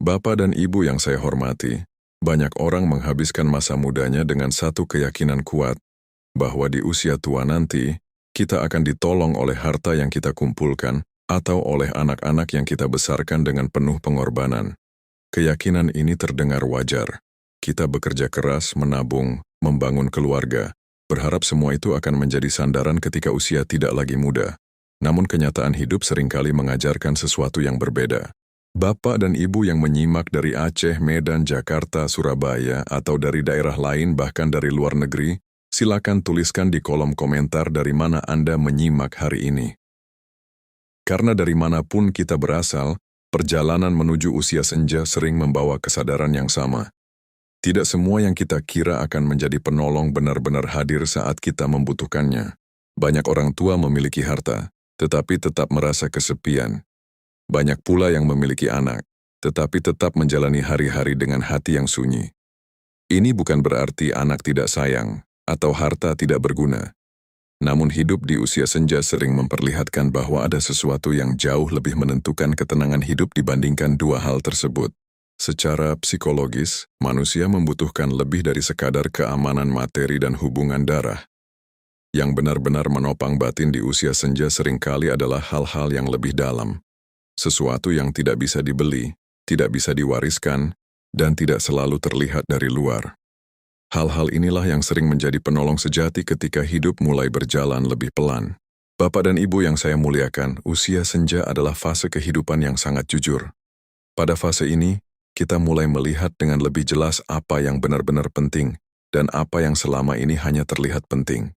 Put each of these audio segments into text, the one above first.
Bapak dan Ibu yang saya hormati, banyak orang menghabiskan masa mudanya dengan satu keyakinan kuat, bahwa di usia tua nanti, kita akan ditolong oleh harta yang kita kumpulkan atau oleh anak-anak yang kita besarkan dengan penuh pengorbanan. Keyakinan ini terdengar wajar. Kita bekerja keras, menabung, membangun keluarga, berharap semua itu akan menjadi sandaran ketika usia tidak lagi muda. Namun kenyataan hidup seringkali mengajarkan sesuatu yang berbeda. Bapak dan Ibu yang menyimak dari Aceh, Medan, Jakarta, Surabaya, atau dari daerah lain bahkan dari luar negeri, silakan tuliskan di kolom komentar dari mana Anda menyimak hari ini. Karena dari manapun kita berasal, perjalanan menuju usia senja sering membawa kesadaran yang sama. Tidak semua yang kita kira akan menjadi penolong benar-benar hadir saat kita membutuhkannya. Banyak orang tua memiliki harta, tetapi tetap merasa kesepian. Banyak pula yang memiliki anak, tetapi tetap menjalani hari-hari dengan hati yang sunyi. Ini bukan berarti anak tidak sayang, atau harta tidak berguna. Namun hidup di usia senja sering memperlihatkan bahwa ada sesuatu yang jauh lebih menentukan ketenangan hidup dibandingkan dua hal tersebut. Secara psikologis, manusia membutuhkan lebih dari sekadar keamanan materi dan hubungan darah. Yang benar-benar menopang batin di usia senja seringkali adalah hal-hal yang lebih dalam. Sesuatu yang tidak bisa dibeli, tidak bisa diwariskan, dan tidak selalu terlihat dari luar. Hal-hal inilah yang sering menjadi penolong sejati ketika hidup mulai berjalan lebih pelan. Bapak dan Ibu yang saya muliakan, usia senja adalah fase kehidupan yang sangat jujur. Pada fase ini, kita mulai melihat dengan lebih jelas apa yang benar-benar penting, dan apa yang selama ini hanya terlihat penting.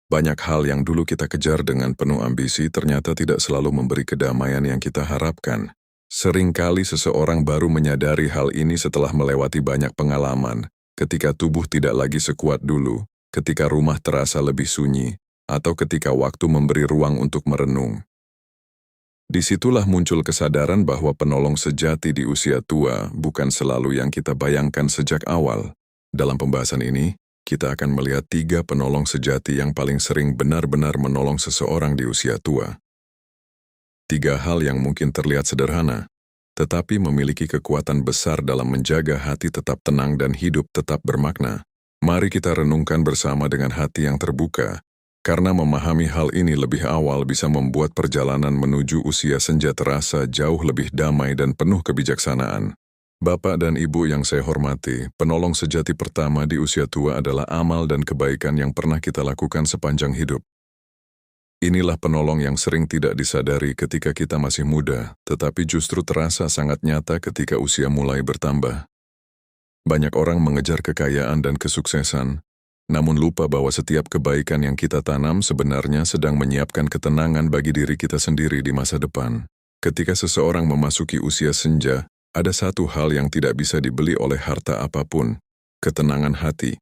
Banyak hal yang dulu kita kejar dengan penuh ambisi ternyata tidak selalu memberi kedamaian yang kita harapkan. Seringkali seseorang baru menyadari hal ini setelah melewati banyak pengalaman, ketika tubuh tidak lagi sekuat dulu, ketika rumah terasa lebih sunyi, atau ketika waktu memberi ruang untuk merenung. Disitulah muncul kesadaran bahwa penolong sejati di usia tua bukan selalu yang kita bayangkan sejak awal. Dalam pembahasan ini, kita akan melihat 3 penolong sejati yang paling sering benar-benar menolong seseorang di usia tua. 3 hal yang mungkin terlihat sederhana, tetapi memiliki kekuatan besar dalam menjaga hati tetap tenang dan hidup tetap bermakna. Mari kita renungkan bersama dengan hati yang terbuka, karena memahami hal ini lebih awal bisa membuat perjalanan menuju usia senja terasa jauh lebih damai dan penuh kebijaksanaan. Bapak dan Ibu yang saya hormati, penolong sejati pertama di usia tua adalah amal dan kebaikan yang pernah kita lakukan sepanjang hidup. Inilah penolong yang sering tidak disadari ketika kita masih muda, tetapi justru terasa sangat nyata ketika usia mulai bertambah. Banyak orang mengejar kekayaan dan kesuksesan, namun lupa bahwa setiap kebaikan yang kita tanam sebenarnya sedang menyiapkan ketenangan bagi diri kita sendiri di masa depan. Ketika seseorang memasuki usia senja, ada satu hal yang tidak bisa dibeli oleh harta apapun, ketenangan hati.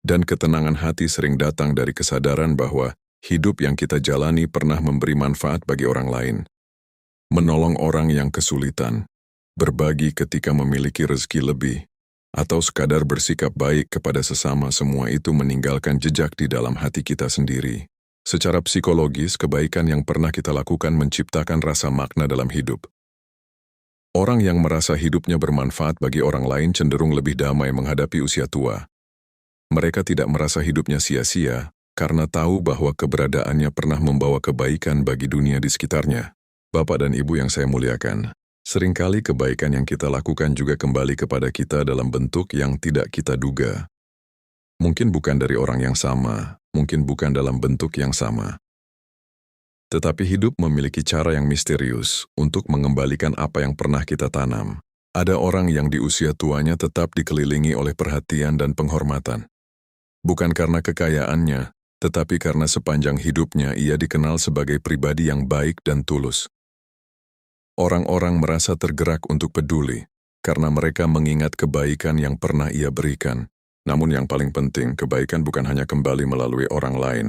Dan ketenangan hati sering datang dari kesadaran bahwa hidup yang kita jalani pernah memberi manfaat bagi orang lain. Menolong orang yang kesulitan, berbagi ketika memiliki rezeki lebih, atau sekadar bersikap baik kepada sesama, semua itu meninggalkan jejak di dalam hati kita sendiri. Secara psikologis, kebaikan yang pernah kita lakukan menciptakan rasa makna dalam hidup. Orang yang merasa hidupnya bermanfaat bagi orang lain cenderung lebih damai menghadapi usia tua. Mereka tidak merasa hidupnya sia-sia, karena tahu bahwa keberadaannya pernah membawa kebaikan bagi dunia di sekitarnya. Bapak dan Ibu yang saya muliakan, seringkali kebaikan yang kita lakukan juga kembali kepada kita dalam bentuk yang tidak kita duga. Mungkin bukan dari orang yang sama, mungkin bukan dalam bentuk yang sama. Tetapi hidup memiliki cara yang misterius untuk mengembalikan apa yang pernah kita tanam. Ada orang yang di usia tuanya tetap dikelilingi oleh perhatian dan penghormatan. Bukan karena kekayaannya, tetapi karena sepanjang hidupnya ia dikenal sebagai pribadi yang baik dan tulus. Orang-orang merasa tergerak untuk peduli, karena mereka mengingat kebaikan yang pernah ia berikan. Namun yang paling penting, kebaikan bukan hanya kembali melalui orang lain.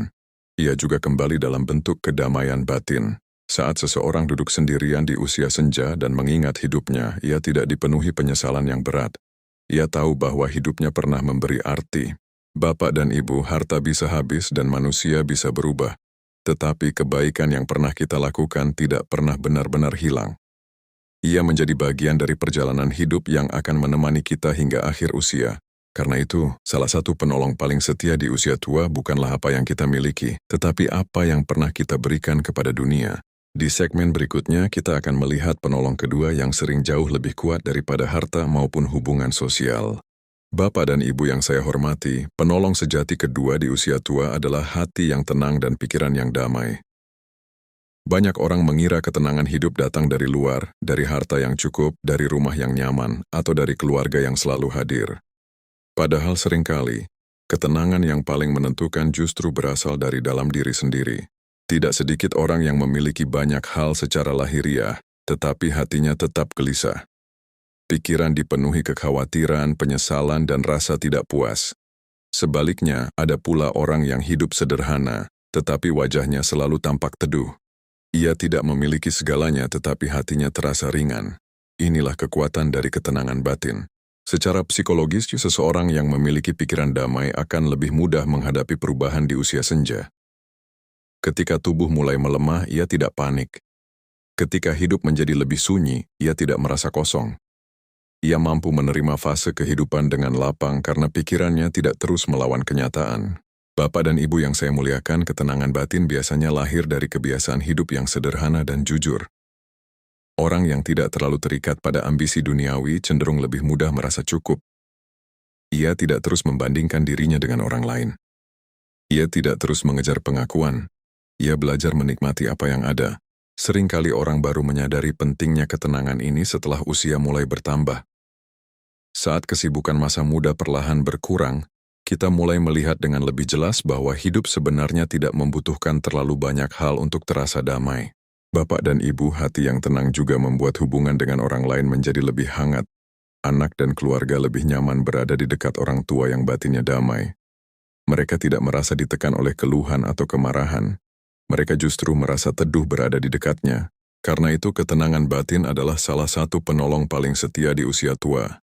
Ia juga kembali dalam bentuk kedamaian batin. Saat seseorang duduk sendirian di usia senja dan mengingat hidupnya, ia tidak dipenuhi penyesalan yang berat. Ia tahu bahwa hidupnya pernah memberi arti. Bapak dan Ibu, harta bisa habis dan manusia bisa berubah. Tetapi kebaikan yang pernah kita lakukan tidak pernah benar-benar hilang. Ia menjadi bagian dari perjalanan hidup yang akan menemani kita hingga akhir usia. Karena itu, salah satu penolong paling setia di usia tua bukanlah apa yang kita miliki, tetapi apa yang pernah kita berikan kepada dunia. Di segmen berikutnya, kita akan melihat penolong kedua yang sering jauh lebih kuat daripada harta maupun hubungan sosial. Bapak dan Ibu yang saya hormati, penolong sejati kedua di usia tua adalah hati yang tenang dan pikiran yang damai. Banyak orang mengira ketenangan hidup datang dari luar, dari harta yang cukup, dari rumah yang nyaman, atau dari keluarga yang selalu hadir. Padahal seringkali, ketenangan yang paling menentukan justru berasal dari dalam diri sendiri. Tidak sedikit orang yang memiliki banyak hal secara lahiriah, tetapi hatinya tetap gelisah. Pikiran dipenuhi kekhawatiran, penyesalan, dan rasa tidak puas. Sebaliknya, ada pula orang yang hidup sederhana, tetapi wajahnya selalu tampak teduh. Ia tidak memiliki segalanya tetapi hatinya terasa ringan. Inilah kekuatan dari ketenangan batin. Secara psikologis, seseorang yang memiliki pikiran damai akan lebih mudah menghadapi perubahan di usia senja. Ketika tubuh mulai melemah, ia tidak panik. Ketika hidup menjadi lebih sunyi, ia tidak merasa kosong. Ia mampu menerima fase kehidupan dengan lapang karena pikirannya tidak terus melawan kenyataan. Bapak dan Ibu yang saya muliakan, ketenangan batin biasanya lahir dari kebiasaan hidup yang sederhana dan jujur. Orang yang tidak terlalu terikat pada ambisi duniawi cenderung lebih mudah merasa cukup. Ia tidak terus membandingkan dirinya dengan orang lain. Ia tidak terus mengejar pengakuan. Ia belajar menikmati apa yang ada. Seringkali orang baru menyadari pentingnya ketenangan ini setelah usia mulai bertambah. Saat kesibukan masa muda perlahan berkurang, kita mulai melihat dengan lebih jelas bahwa hidup sebenarnya tidak membutuhkan terlalu banyak hal untuk terasa damai. Bapak dan Ibu, hati yang tenang juga membuat hubungan dengan orang lain menjadi lebih hangat. Anak dan keluarga lebih nyaman berada di dekat orang tua yang batinnya damai. Mereka tidak merasa ditekan oleh keluhan atau kemarahan. Mereka justru merasa teduh berada di dekatnya. Karena itu ketenangan batin adalah salah satu penolong paling setia di usia tua.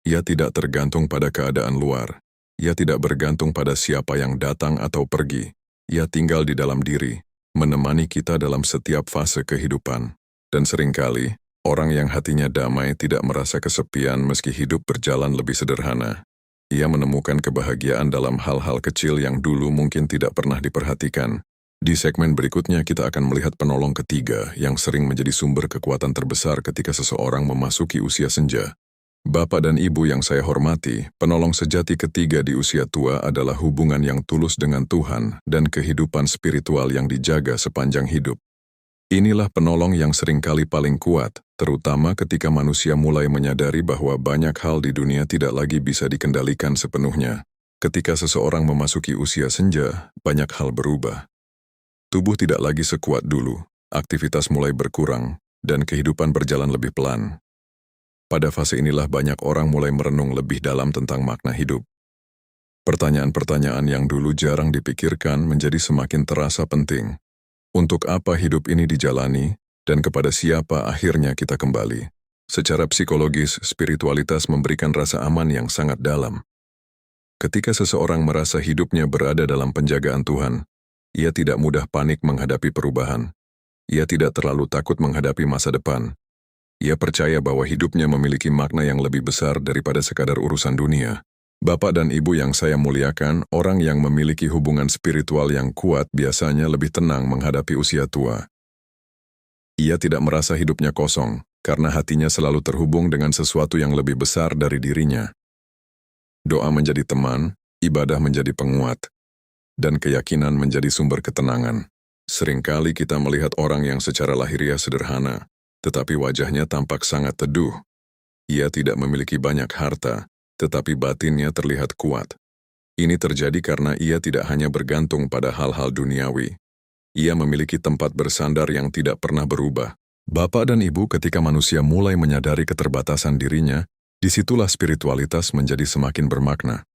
Ia tidak tergantung pada keadaan luar. Ia tidak bergantung pada siapa yang datang atau pergi. Ia tinggal di dalam diri, menemani kita dalam setiap fase kehidupan. Dan seringkali, orang yang hatinya damai tidak merasa kesepian meski hidup berjalan lebih sederhana. Ia menemukan kebahagiaan dalam hal-hal kecil yang dulu mungkin tidak pernah diperhatikan. Di segmen berikutnya kita akan melihat penolong ketiga yang sering menjadi sumber kekuatan terbesar ketika seseorang memasuki usia senja. Bapak dan Ibu yang saya hormati, penolong sejati ketiga di usia tua adalah hubungan yang tulus dengan Tuhan dan kehidupan spiritual yang dijaga sepanjang hidup. Inilah penolong yang seringkali paling kuat, terutama ketika manusia mulai menyadari bahwa banyak hal di dunia tidak lagi bisa dikendalikan sepenuhnya. Ketika seseorang memasuki usia senja, banyak hal berubah. Tubuh tidak lagi sekuat dulu, aktivitas mulai berkurang, dan kehidupan berjalan lebih pelan. Pada fase inilah banyak orang mulai merenung lebih dalam tentang makna hidup. Pertanyaan-pertanyaan yang dulu jarang dipikirkan menjadi semakin terasa penting. Untuk apa hidup ini dijalani, dan kepada siapa akhirnya kita kembali? Secara psikologis, spiritualitas memberikan rasa aman yang sangat dalam. Ketika seseorang merasa hidupnya berada dalam penjagaan Tuhan, ia tidak mudah panik menghadapi perubahan. Ia tidak terlalu takut menghadapi masa depan. Ia percaya bahwa hidupnya memiliki makna yang lebih besar daripada sekadar urusan dunia. Bapak dan Ibu yang saya muliakan, orang yang memiliki hubungan spiritual yang kuat biasanya lebih tenang menghadapi usia tua. Ia tidak merasa hidupnya kosong, karena hatinya selalu terhubung dengan sesuatu yang lebih besar dari dirinya. Doa menjadi teman, ibadah menjadi penguat, dan keyakinan menjadi sumber ketenangan. Seringkali kita melihat orang yang secara lahiriah sederhana, tetapi wajahnya tampak sangat teduh. Ia tidak memiliki banyak harta, tetapi batinnya terlihat kuat. Ini terjadi karena ia tidak hanya bergantung pada hal-hal duniawi. Ia memiliki tempat bersandar yang tidak pernah berubah. Bapak dan Ibu, ketika manusia mulai menyadari keterbatasan dirinya, disitulah spiritualitas menjadi semakin bermakna.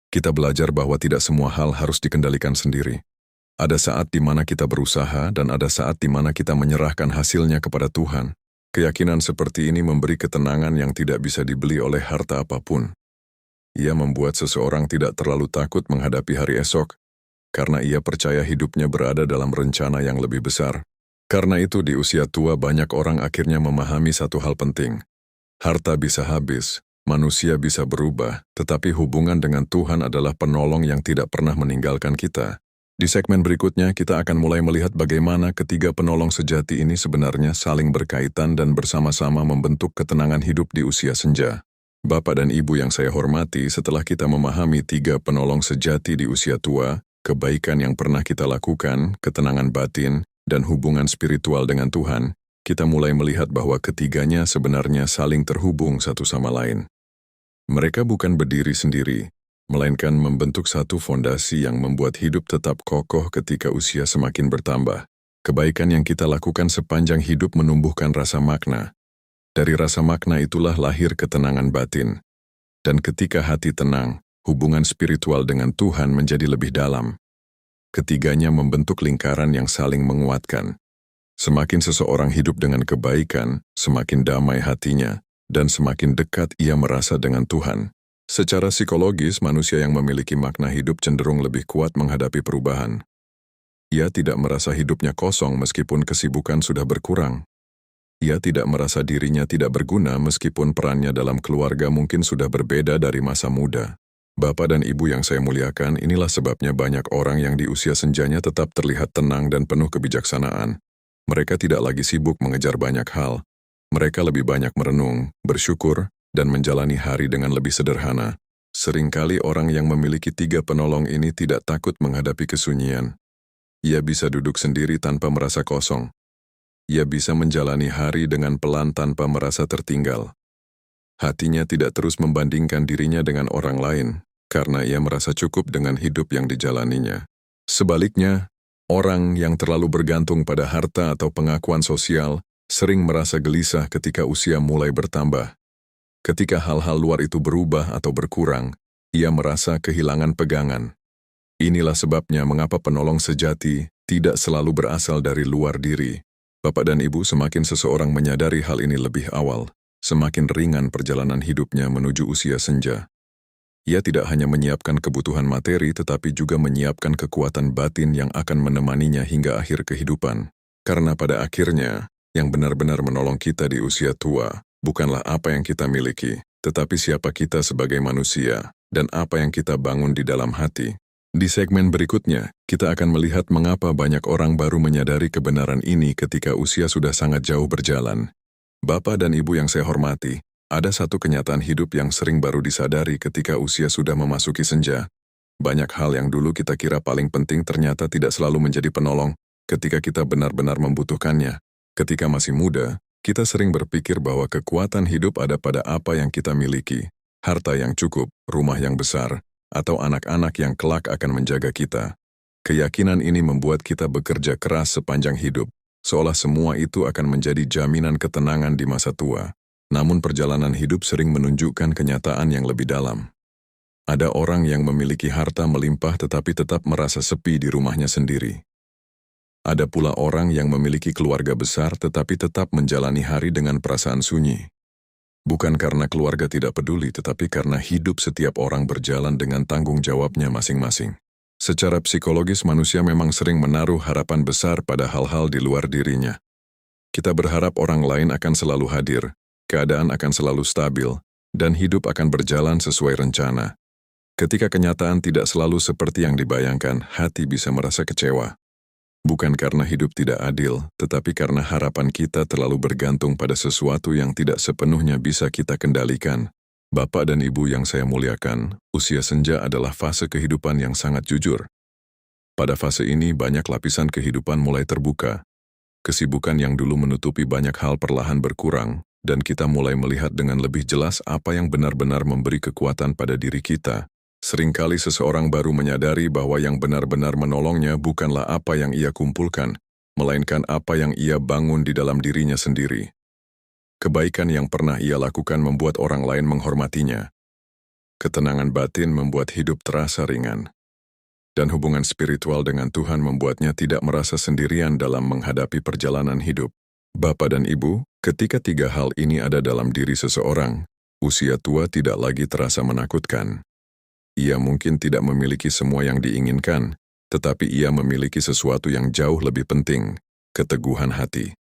Kita belajar bahwa tidak semua hal harus dikendalikan sendiri. Ada saat di mana kita berusaha dan ada saat di mana kita menyerahkan hasilnya kepada Tuhan. Keyakinan seperti ini memberi ketenangan yang tidak bisa dibeli oleh harta apapun. Ia membuat seseorang tidak terlalu takut menghadapi hari esok, karena ia percaya hidupnya berada dalam rencana yang lebih besar. Karena itu di usia tua banyak orang akhirnya memahami satu hal penting. Harta bisa habis, manusia bisa berubah, tetapi hubungan dengan Tuhan adalah penolong yang tidak pernah meninggalkan kita. Di segmen berikutnya, kita akan mulai melihat bagaimana ketiga penolong sejati ini sebenarnya saling berkaitan dan bersama-sama membentuk ketenangan hidup di usia senja. Bapak dan Ibu yang saya hormati, setelah kita memahami tiga penolong sejati di usia tua, kebaikan yang pernah kita lakukan, ketenangan batin, dan hubungan spiritual dengan Tuhan, kita mulai melihat bahwa ketiganya sebenarnya saling terhubung satu sama lain. Mereka bukan berdiri sendiri, melainkan membentuk satu fondasi yang membuat hidup tetap kokoh ketika usia semakin bertambah. Kebaikan yang kita lakukan sepanjang hidup menumbuhkan rasa makna. Dari rasa makna itulah lahir ketenangan batin. Dan ketika hati tenang, hubungan spiritual dengan Tuhan menjadi lebih dalam. Ketiganya membentuk lingkaran yang saling menguatkan. Semakin seseorang hidup dengan kebaikan, semakin damai hatinya, dan semakin dekat ia merasa dengan Tuhan. Secara psikologis, manusia yang memiliki makna hidup cenderung lebih kuat menghadapi perubahan. Ia tidak merasa hidupnya kosong meskipun kesibukan sudah berkurang. Ia tidak merasa dirinya tidak berguna meskipun perannya dalam keluarga mungkin sudah berbeda dari masa muda. Bapak dan Ibu yang saya muliakan, inilah sebabnya banyak orang yang di usia senjanya tetap terlihat tenang dan penuh kebijaksanaan. Mereka tidak lagi sibuk mengejar banyak hal. Mereka lebih banyak merenung, bersyukur, dan menjalani hari dengan lebih sederhana. Seringkali orang yang memiliki tiga penolong ini tidak takut menghadapi kesunyian. Ia bisa duduk sendiri tanpa merasa kosong. Ia bisa menjalani hari dengan pelan tanpa merasa tertinggal. Hatinya tidak terus membandingkan dirinya dengan orang lain, karena ia merasa cukup dengan hidup yang dijalaninya. Sebaliknya, orang yang terlalu bergantung pada harta atau pengakuan sosial sering merasa gelisah ketika usia mulai bertambah. Ketika hal-hal luar itu berubah atau berkurang, ia merasa kehilangan pegangan. Inilah sebabnya mengapa penolong sejati tidak selalu berasal dari luar diri. Bapak dan Ibu, semakin seseorang menyadari hal ini lebih awal, semakin ringan perjalanan hidupnya menuju usia senja. Ia tidak hanya menyiapkan kebutuhan materi, tetapi juga menyiapkan kekuatan batin yang akan menemaninya hingga akhir kehidupan. Karena pada akhirnya, yang benar-benar menolong kita di usia tua, bukanlah apa yang kita miliki, tetapi siapa kita sebagai manusia, dan apa yang kita bangun di dalam hati. Di segmen berikutnya, kita akan melihat mengapa banyak orang baru menyadari kebenaran ini ketika usia sudah sangat jauh berjalan. Bapak dan Ibu yang saya hormati, ada satu kenyataan hidup yang sering baru disadari ketika usia sudah memasuki senja. Banyak hal yang dulu kita kira paling penting ternyata tidak selalu menjadi penolong ketika kita benar-benar membutuhkannya. Ketika masih muda, kita sering berpikir bahwa kekuatan hidup ada pada apa yang kita miliki, harta yang cukup, rumah yang besar, atau anak-anak yang kelak akan menjaga kita. Keyakinan ini membuat kita bekerja keras sepanjang hidup, seolah semua itu akan menjadi jaminan ketenangan di masa tua. Namun perjalanan hidup sering menunjukkan kenyataan yang lebih dalam. Ada orang yang memiliki harta melimpah tetapi tetap merasa sepi di rumahnya sendiri. Ada pula orang yang memiliki keluarga besar tetapi tetap menjalani hari dengan perasaan sunyi. Bukan karena keluarga tidak peduli, tetapi karena hidup setiap orang berjalan dengan tanggung jawabnya masing-masing. Secara psikologis, manusia memang sering menaruh harapan besar pada hal-hal di luar dirinya. Kita berharap orang lain akan selalu hadir, keadaan akan selalu stabil, dan hidup akan berjalan sesuai rencana. Ketika kenyataan tidak selalu seperti yang dibayangkan, hati bisa merasa kecewa. Bukan karena hidup tidak adil, tetapi karena harapan kita terlalu bergantung pada sesuatu yang tidak sepenuhnya bisa kita kendalikan. Bapak dan Ibu yang saya muliakan, usia senja adalah fase kehidupan yang sangat jujur. Pada fase ini banyak lapisan kehidupan mulai terbuka. Kesibukan yang dulu menutupi banyak hal perlahan berkurang, dan kita mulai melihat dengan lebih jelas apa yang benar-benar memberi kekuatan pada diri kita. Seringkali seseorang baru menyadari bahwa yang benar-benar menolongnya bukanlah apa yang ia kumpulkan, melainkan apa yang ia bangun di dalam dirinya sendiri. Kebaikan yang pernah ia lakukan membuat orang lain menghormatinya. Ketenangan batin membuat hidup terasa ringan. Dan hubungan spiritual dengan Tuhan membuatnya tidak merasa sendirian dalam menghadapi perjalanan hidup. Bapak dan Ibu, ketika tiga hal ini ada dalam diri seseorang, usia tua tidak lagi terasa menakutkan. Ia mungkin tidak memiliki semua yang diinginkan, tetapi ia memiliki sesuatu yang jauh lebih penting, keteguhan hati.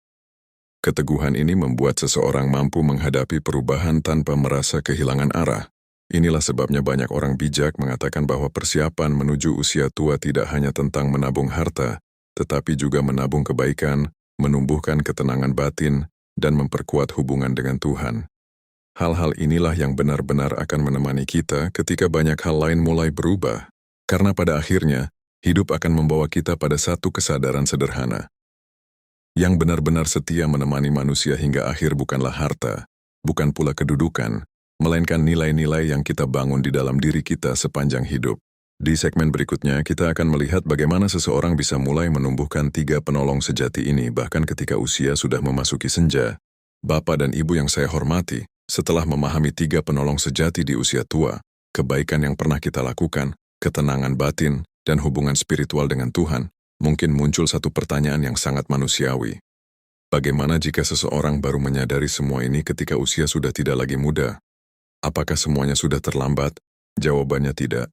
Keteguhan ini membuat seseorang mampu menghadapi perubahan tanpa merasa kehilangan arah. Inilah sebabnya banyak orang bijak mengatakan bahwa persiapan menuju usia tua tidak hanya tentang menabung harta, tetapi juga menabung kebaikan, menumbuhkan ketenangan batin, dan memperkuat hubungan dengan Tuhan. Hal-hal inilah yang benar-benar akan menemani kita ketika banyak hal lain mulai berubah. Karena pada akhirnya, hidup akan membawa kita pada satu kesadaran sederhana. Yang benar-benar setia menemani manusia hingga akhir bukanlah harta, bukan pula kedudukan, melainkan nilai-nilai yang kita bangun di dalam diri kita sepanjang hidup. Di segmen berikutnya, kita akan melihat bagaimana seseorang bisa mulai menumbuhkan 3 penolong sejati ini bahkan ketika usia sudah memasuki senja. Bapak dan Ibu yang saya hormati, setelah memahami 3 penolong sejati di usia tua, kebaikan yang pernah kita lakukan, ketenangan batin, dan hubungan spiritual dengan Tuhan, mungkin muncul satu pertanyaan yang sangat manusiawi. Bagaimana jika seseorang baru menyadari semua ini ketika usia sudah tidak lagi muda? Apakah semuanya sudah terlambat? Jawabannya tidak.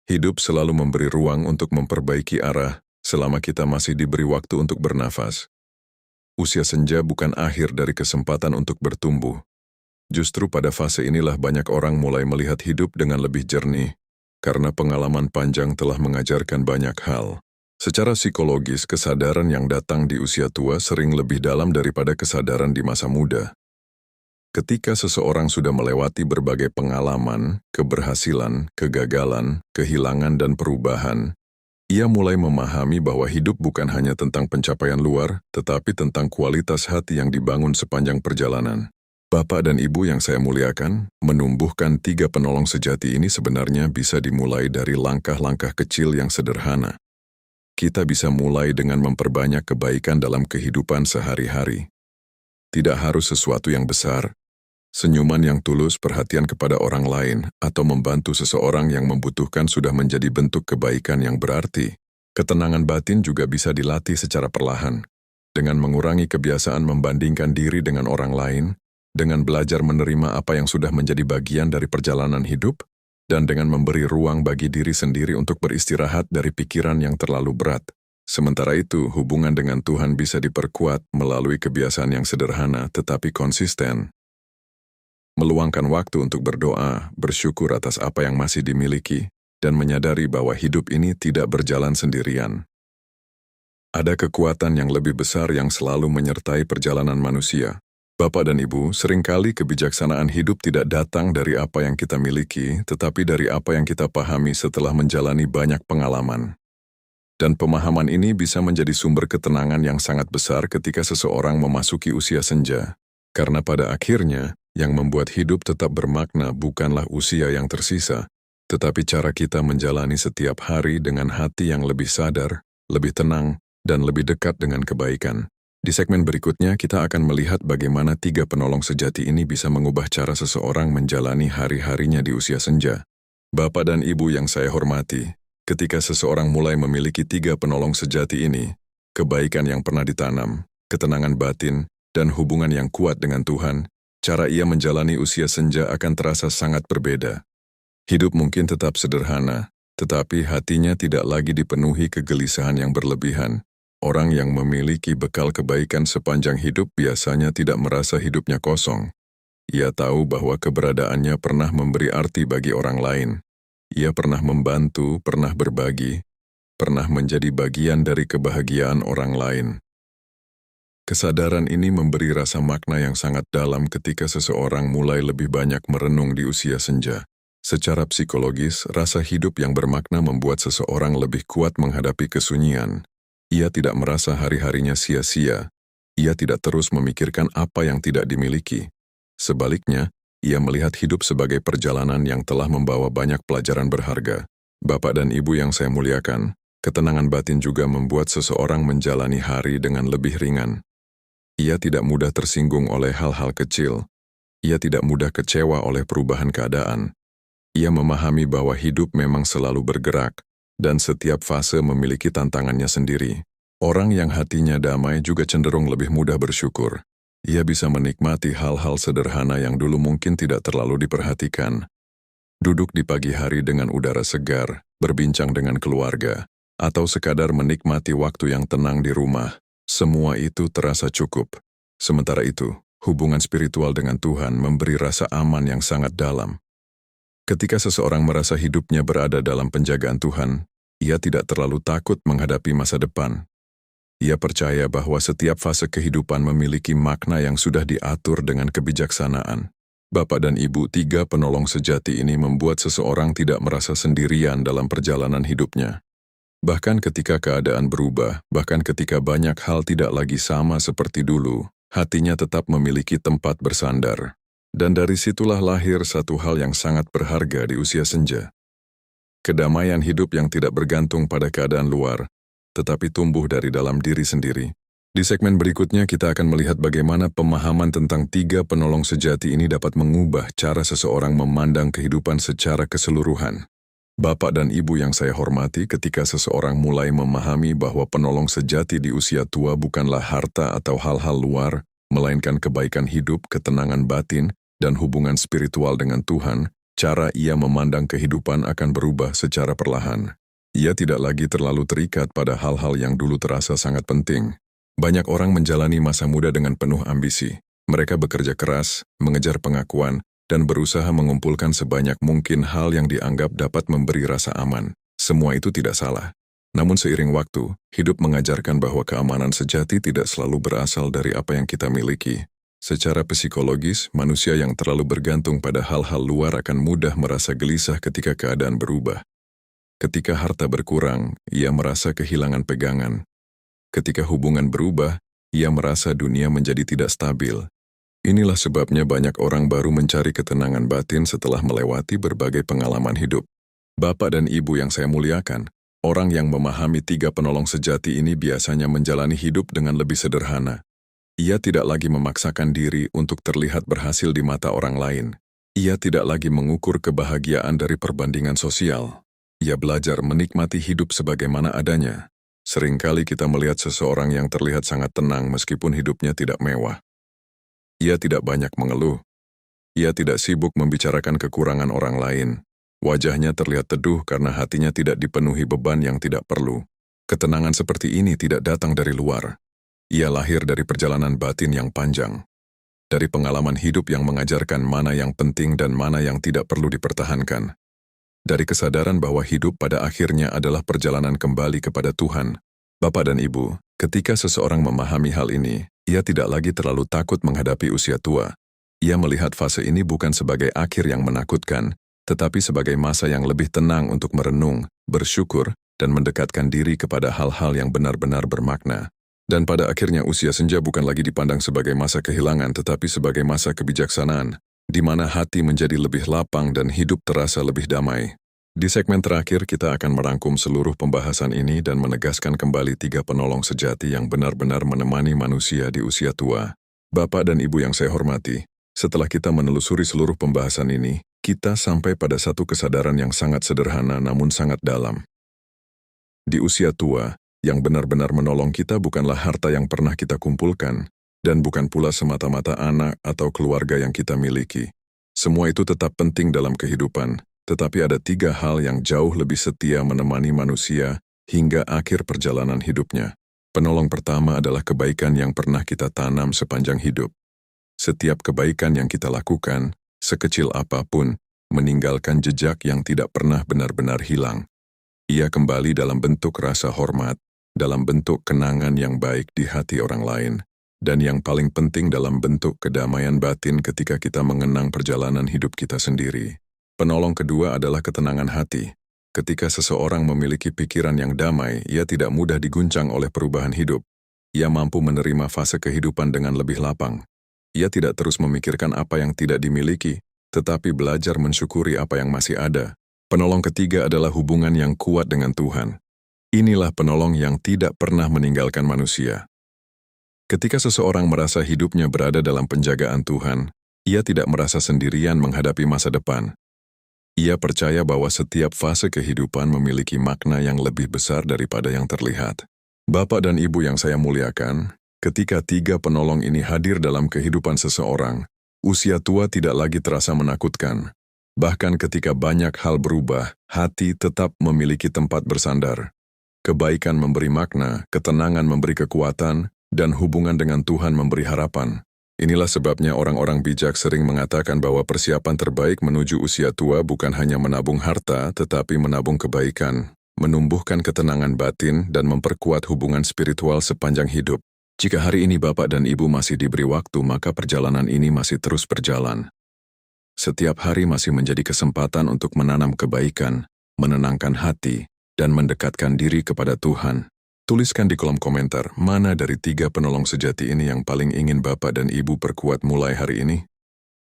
Hidup selalu memberi ruang untuk memperbaiki arah selama kita masih diberi waktu untuk bernafas. Usia senja bukan akhir dari kesempatan untuk bertumbuh. Justru pada fase inilah banyak orang mulai melihat hidup dengan lebih jernih, karena pengalaman panjang telah mengajarkan banyak hal. Secara psikologis, kesadaran yang datang di usia tua sering lebih dalam daripada kesadaran di masa muda. Ketika seseorang sudah melewati berbagai pengalaman, keberhasilan, kegagalan, kehilangan, dan perubahan, ia mulai memahami bahwa hidup bukan hanya tentang pencapaian luar, tetapi tentang kualitas hati yang dibangun sepanjang perjalanan. Bapak dan Ibu yang saya muliakan, menumbuhkan 3 penolong sejati ini sebenarnya bisa dimulai dari langkah-langkah kecil yang sederhana. Kita bisa mulai dengan memperbanyak kebaikan dalam kehidupan sehari-hari. Tidak harus sesuatu yang besar. Senyuman yang tulus, perhatian kepada orang lain, atau membantu seseorang yang membutuhkan sudah menjadi bentuk kebaikan yang berarti. Ketenangan batin juga bisa dilatih secara perlahan. Dengan mengurangi kebiasaan membandingkan diri dengan orang lain, dengan belajar menerima apa yang sudah menjadi bagian dari perjalanan hidup, dan dengan memberi ruang bagi diri sendiri untuk beristirahat dari pikiran yang terlalu berat. Sementara itu, hubungan dengan Tuhan bisa diperkuat melalui kebiasaan yang sederhana tetapi konsisten. Meluangkan waktu untuk berdoa, bersyukur atas apa yang masih dimiliki, dan menyadari bahwa hidup ini tidak berjalan sendirian. Ada kekuatan yang lebih besar yang selalu menyertai perjalanan manusia. Bapak dan Ibu, seringkali kebijaksanaan hidup tidak datang dari apa yang kita miliki, tetapi dari apa yang kita pahami setelah menjalani banyak pengalaman. Dan pemahaman ini bisa menjadi sumber ketenangan yang sangat besar ketika seseorang memasuki usia senja. Karena pada akhirnya, yang membuat hidup tetap bermakna bukanlah usia yang tersisa, tetapi cara kita menjalani setiap hari dengan hati yang lebih sadar, lebih tenang, dan lebih dekat dengan kebaikan. Di segmen berikutnya, kita akan melihat bagaimana 3 penolong sejati ini bisa mengubah cara seseorang menjalani hari-harinya di usia senja. Bapak dan Ibu yang saya hormati, ketika seseorang mulai memiliki 3 penolong sejati ini, kebaikan yang pernah ditanam, ketenangan batin, dan hubungan yang kuat dengan Tuhan, cara ia menjalani usia senja akan terasa sangat berbeda. Hidup mungkin tetap sederhana, tetapi hatinya tidak lagi dipenuhi kegelisahan yang berlebihan. Orang yang memiliki bekal kebaikan sepanjang hidup biasanya tidak merasa hidupnya kosong. Ia tahu bahwa keberadaannya pernah memberi arti bagi orang lain. Ia pernah membantu, pernah berbagi, pernah menjadi bagian dari kebahagiaan orang lain. Kesadaran ini memberi rasa makna yang sangat dalam ketika seseorang mulai lebih banyak merenung di usia senja. Secara psikologis, rasa hidup yang bermakna membuat seseorang lebih kuat menghadapi kesunyian. Ia tidak merasa hari-harinya sia-sia. Ia tidak terus memikirkan apa yang tidak dimiliki. Sebaliknya, ia melihat hidup sebagai perjalanan yang telah membawa banyak pelajaran berharga. Bapak dan Ibu yang saya muliakan, ketenangan batin juga membuat seseorang menjalani hari dengan lebih ringan. Ia tidak mudah tersinggung oleh hal-hal kecil. Ia tidak mudah kecewa oleh perubahan keadaan. Ia memahami bahwa hidup memang selalu bergerak, dan setiap fase memiliki tantangannya sendiri. Orang yang hatinya damai juga cenderung lebih mudah bersyukur. Ia bisa menikmati hal-hal sederhana yang dulu mungkin tidak terlalu diperhatikan. Duduk di pagi hari dengan udara segar, berbincang dengan keluarga, atau sekadar menikmati waktu yang tenang di rumah. Semua itu terasa cukup. Sementara itu, hubungan spiritual dengan Tuhan memberi rasa aman yang sangat dalam. Ketika seseorang merasa hidupnya berada dalam penjagaan Tuhan, ia tidak terlalu takut menghadapi masa depan. Ia percaya bahwa setiap fase kehidupan memiliki makna yang sudah diatur dengan kebijaksanaan. Bapak dan Ibu, tiga penolong sejati ini membuat seseorang tidak merasa sendirian dalam perjalanan hidupnya. Bahkan ketika keadaan berubah, bahkan ketika banyak hal tidak lagi sama seperti dulu, hatinya tetap memiliki tempat bersandar. Dan dari situlah lahir satu hal yang sangat berharga di usia senja. Kedamaian hidup yang tidak bergantung pada keadaan luar, tetapi tumbuh dari dalam diri sendiri. Di segmen berikutnya kita akan melihat bagaimana pemahaman tentang tiga penolong sejati ini dapat mengubah cara seseorang memandang kehidupan secara keseluruhan. Bapak dan Ibu yang saya hormati, ketika seseorang mulai memahami bahwa penolong sejati di usia tua bukanlah harta atau hal-hal luar, melainkan kebaikan hidup, ketenangan batin, dan hubungan spiritual dengan Tuhan, cara ia memandang kehidupan akan berubah secara perlahan. Ia tidak lagi terlalu terikat pada hal-hal yang dulu terasa sangat penting. Banyak orang menjalani masa muda dengan penuh ambisi. Mereka bekerja keras, mengejar pengakuan, dan berusaha mengumpulkan sebanyak mungkin hal yang dianggap dapat memberi rasa aman. Semua itu tidak salah. Namun seiring waktu, hidup mengajarkan bahwa keamanan sejati tidak selalu berasal dari apa yang kita miliki. Secara psikologis, manusia yang terlalu bergantung pada hal-hal luar akan mudah merasa gelisah ketika keadaan berubah. Ketika harta berkurang, ia merasa kehilangan pegangan. Ketika hubungan berubah, ia merasa dunia menjadi tidak stabil. Inilah sebabnya banyak orang baru mencari ketenangan batin setelah melewati berbagai pengalaman hidup. Bapak dan Ibu yang saya muliakan, orang yang memahami tiga penolong sejati ini biasanya menjalani hidup dengan lebih sederhana. Ia tidak lagi memaksakan diri untuk terlihat berhasil di mata orang lain. Ia tidak lagi mengukur kebahagiaan dari perbandingan sosial. Ia belajar menikmati hidup sebagaimana adanya. Seringkali kita melihat seseorang yang terlihat sangat tenang meskipun hidupnya tidak mewah. Ia tidak banyak mengeluh. Ia tidak sibuk membicarakan kekurangan orang lain. Wajahnya terlihat teduh karena hatinya tidak dipenuhi beban yang tidak perlu. Ketenangan seperti ini tidak datang dari luar. Ia lahir dari perjalanan batin yang panjang. Dari pengalaman hidup yang mengajarkan mana yang penting dan mana yang tidak perlu dipertahankan. Dari kesadaran bahwa hidup pada akhirnya adalah perjalanan kembali kepada Tuhan. Bapak dan Ibu, ketika seseorang memahami hal ini, ia tidak lagi terlalu takut menghadapi usia tua. Ia melihat fase ini bukan sebagai akhir yang menakutkan, tetapi sebagai masa yang lebih tenang untuk merenung, bersyukur, dan mendekatkan diri kepada hal-hal yang benar-benar bermakna. Dan pada akhirnya usia senja bukan lagi dipandang sebagai masa kehilangan tetapi sebagai masa kebijaksanaan, di mana hati menjadi lebih lapang dan hidup terasa lebih damai. Di segmen terakhir kita akan merangkum seluruh pembahasan ini dan menegaskan kembali tiga penolong sejati yang benar-benar menemani manusia di usia tua. Bapak dan Ibu yang saya hormati, setelah kita menelusuri seluruh pembahasan ini, kita sampai pada satu kesadaran yang sangat sederhana namun sangat dalam. Di usia tua, yang benar-benar menolong kita bukanlah harta yang pernah kita kumpulkan, dan bukan pula semata-mata anak atau keluarga yang kita miliki. Semua itu tetap penting dalam kehidupan, tetapi ada tiga hal yang jauh lebih setia menemani manusia hingga akhir perjalanan hidupnya. Penolong pertama adalah kebaikan yang pernah kita tanam sepanjang hidup. Setiap kebaikan yang kita lakukan, sekecil apapun, meninggalkan jejak yang tidak pernah benar-benar hilang. Ia kembali dalam bentuk rasa hormat, dalam bentuk kenangan yang baik di hati orang lain, dan yang paling penting dalam bentuk kedamaian batin ketika kita mengenang perjalanan hidup kita sendiri. Penolong kedua adalah ketenangan hati. Ketika seseorang memiliki pikiran yang damai, ia tidak mudah diguncang oleh perubahan hidup. Ia mampu menerima fase kehidupan dengan lebih lapang. Ia tidak terus memikirkan apa yang tidak dimiliki, tetapi belajar mensyukuri apa yang masih ada. Penolong ketiga adalah hubungan yang kuat dengan Tuhan. Inilah penolong yang tidak pernah meninggalkan manusia. Ketika seseorang merasa hidupnya berada dalam penjagaan Tuhan, ia tidak merasa sendirian menghadapi masa depan. Ia percaya bahwa setiap fase kehidupan memiliki makna yang lebih besar daripada yang terlihat. Bapak dan Ibu yang saya muliakan, ketika tiga penolong ini hadir dalam kehidupan seseorang, usia tua tidak lagi terasa menakutkan. Bahkan ketika banyak hal berubah, hati tetap memiliki tempat bersandar. Kebaikan memberi makna, ketenangan memberi kekuatan, dan hubungan dengan Tuhan memberi harapan. Inilah sebabnya orang-orang bijak sering mengatakan bahwa persiapan terbaik menuju usia tua bukan hanya menabung harta, tetapi menabung kebaikan, menumbuhkan ketenangan batin, dan memperkuat hubungan spiritual sepanjang hidup. Jika hari ini Bapak dan Ibu masih diberi waktu, maka perjalanan ini masih terus berjalan. Setiap hari masih menjadi kesempatan untuk menanam kebaikan, menenangkan hati, dan mendekatkan diri kepada Tuhan. Tuliskan di kolom komentar, mana dari 3 penolong sejati ini yang paling ingin Bapak dan Ibu perkuat mulai hari ini?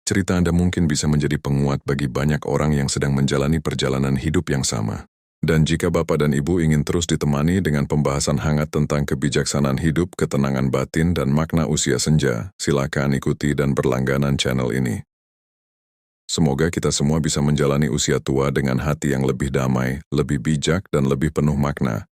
Cerita Anda mungkin bisa menjadi penguat bagi banyak orang yang sedang menjalani perjalanan hidup yang sama. Dan jika Bapak dan Ibu ingin terus ditemani dengan pembahasan hangat tentang kebijaksanaan hidup, ketenangan batin, dan makna usia senja, silakan ikuti dan berlangganan channel ini. Semoga kita semua bisa menjalani usia tua dengan hati yang lebih damai, lebih bijak, dan lebih penuh makna.